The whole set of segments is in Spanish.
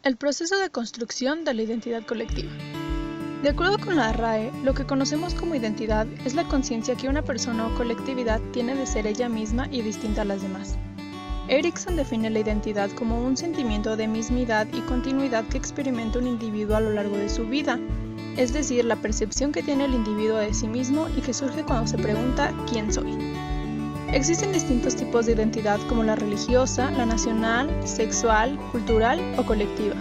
El proceso de construcción de la identidad colectiva. De acuerdo con la RAE, lo que conocemos como identidad es la conciencia que una persona o colectividad tiene de ser ella misma y distinta a las demás. Erikson define la identidad como un sentimiento de mismidad y continuidad que experimenta un individuo a lo largo de su vida, es decir, la percepción que tiene el individuo de sí mismo y que surge cuando se pregunta ¿quién soy? Existen distintos tipos de identidad como la religiosa, la nacional, sexual, cultural o colectiva.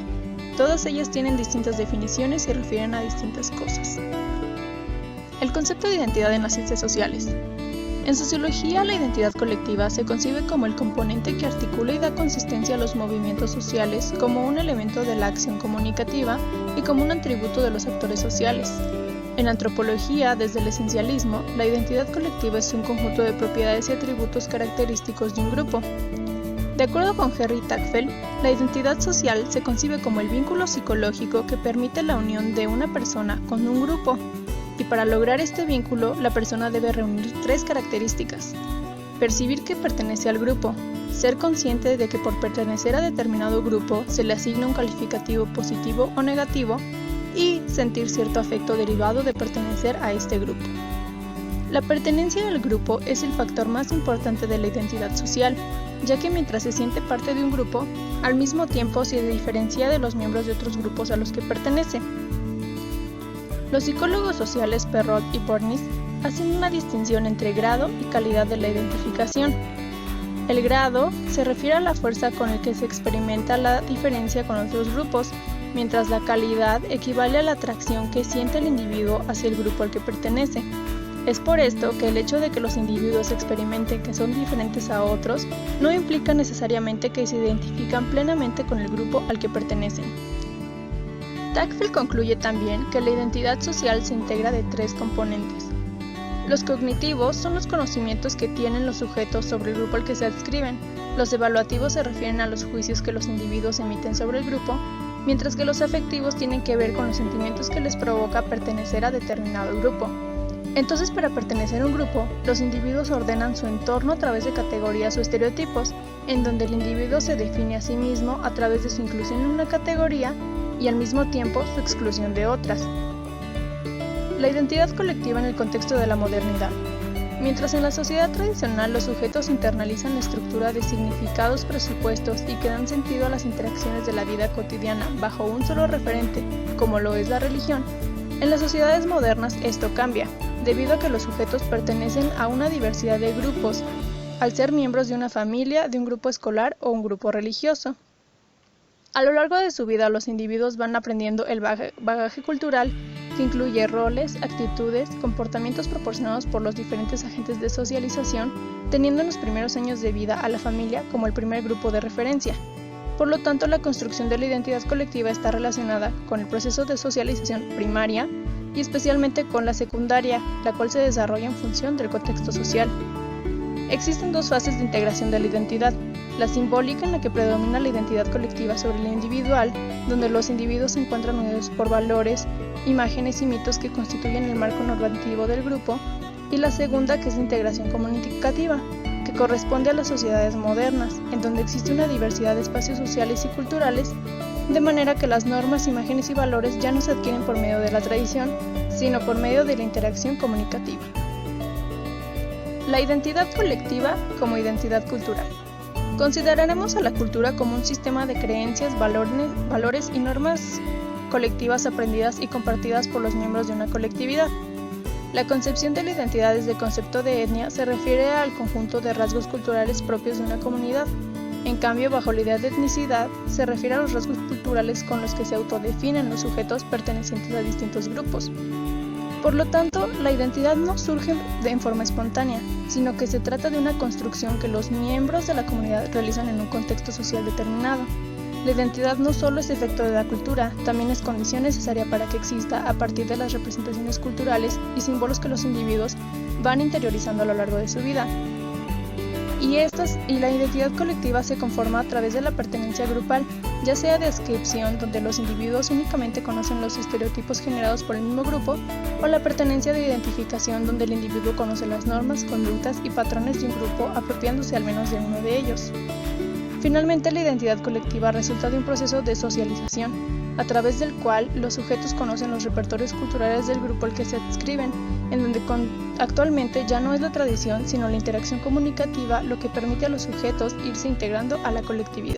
Todas ellas tienen distintas definiciones y refieren a distintas cosas. El concepto de identidad en las ciencias sociales. En sociología, la identidad colectiva se concibe como el componente que articula y da consistencia a los movimientos sociales como un elemento de la acción comunicativa y como un atributo de los actores sociales. En antropología, desde el esencialismo, la identidad colectiva es un conjunto de propiedades y atributos característicos de un grupo. De acuerdo con Henry Tagfeld, la identidad social se concibe como el vínculo psicológico que permite la unión de una persona con un grupo, y para lograr este vínculo, la persona debe reunir tres características: percibir que pertenece al grupo, ser consciente de que por pertenecer a determinado grupo se le asigna un calificativo positivo o negativo, y sentir cierto afecto derivado de pertenecer a este grupo. La pertenencia al grupo es el factor más importante de la identidad social, ya que mientras se siente parte de un grupo, al mismo tiempo se diferencia de los miembros de otros grupos a los que pertenece. Los psicólogos sociales Perrot y Bornis hacen una distinción entre grado y calidad de la identificación. El grado se refiere a la fuerza con la que se experimenta la diferencia con otros grupos, mientras la calidad equivale a la atracción que siente el individuo hacia el grupo al que pertenece. Es por esto que el hecho de que los individuos experimenten que son diferentes a otros no implica necesariamente que se identifican plenamente con el grupo al que pertenecen. Tagfeld concluye también que la identidad social se integra de tres componentes. Los cognitivos son los conocimientos que tienen los sujetos sobre el grupo al que se adscriben. Los evaluativos se refieren a los juicios que los individuos emiten sobre el grupo, mientras que los afectivos tienen que ver con los sentimientos que les provoca pertenecer a determinado grupo. Entonces, para pertenecer a un grupo, los individuos ordenan su entorno a través de categorías o estereotipos, en donde el individuo se define a sí mismo a través de su inclusión en una categoría y al mismo tiempo su exclusión de otras. La identidad colectiva en el contexto de la modernidad. Mientras en la sociedad tradicional los sujetos internalizan la estructura de significados presupuestos y que dan sentido a las interacciones de la vida cotidiana bajo un solo referente, como lo es la religión, en las sociedades modernas esto cambia, debido a que los sujetos pertenecen a una diversidad de grupos, al ser miembros de una familia, de un grupo escolar o un grupo religioso. A lo largo de su vida, los individuos van aprendiendo el bagaje cultural que incluye roles, actitudes, comportamientos proporcionados por los diferentes agentes de socialización, teniendo en los primeros años de vida a la familia como el primer grupo de referencia. Por lo tanto, la construcción de la identidad colectiva está relacionada con el proceso de socialización primaria y especialmente con la secundaria, la cual se desarrolla en función del contexto social. Existen dos fases de integración de la identidad: la simbólica, en la que predomina la identidad colectiva sobre la individual, donde los individuos se encuentran unidos por valores, imágenes y mitos que constituyen el marco normativo del grupo, y la segunda, que es la integración comunicativa, que corresponde a las sociedades modernas, en donde existe una diversidad de espacios sociales y culturales, de manera que las normas, imágenes y valores ya no se adquieren por medio de la tradición, sino por medio de la interacción comunicativa. La identidad colectiva como identidad cultural. Consideraremos a la cultura como un sistema de creencias, valores y normas colectivas aprendidas y compartidas por los miembros de una colectividad. La concepción de la identidad desde el concepto de etnia se refiere al conjunto de rasgos culturales propios de una comunidad. En cambio, bajo la idea de etnicidad, se refiere a los rasgos culturales con los que se autodefinen los sujetos pertenecientes a distintos grupos. Por lo tanto, la identidad no surge en forma espontánea, sino que se trata de una construcción que los miembros de la comunidad realizan en un contexto social determinado. La identidad no solo es efecto de la cultura, también es condición necesaria para que exista a partir de las representaciones culturales y símbolos que los individuos van interiorizando a lo largo de su vida. Y la identidad colectiva se conforma a través de la pertenencia grupal, ya sea de adscripción, donde los individuos únicamente conocen los estereotipos generados por el mismo grupo, o la pertenencia de identificación, donde el individuo conoce las normas, conductas y patrones de un grupo, apropiándose al menos de uno de ellos. Finalmente, la identidad colectiva resulta de un proceso de socialización, a través del cual los sujetos conocen los repertorios culturales del grupo al que se adscriben, en donde actualmente ya no es la tradición, sino la interacción comunicativa lo que permite a los sujetos irse integrando a la colectividad.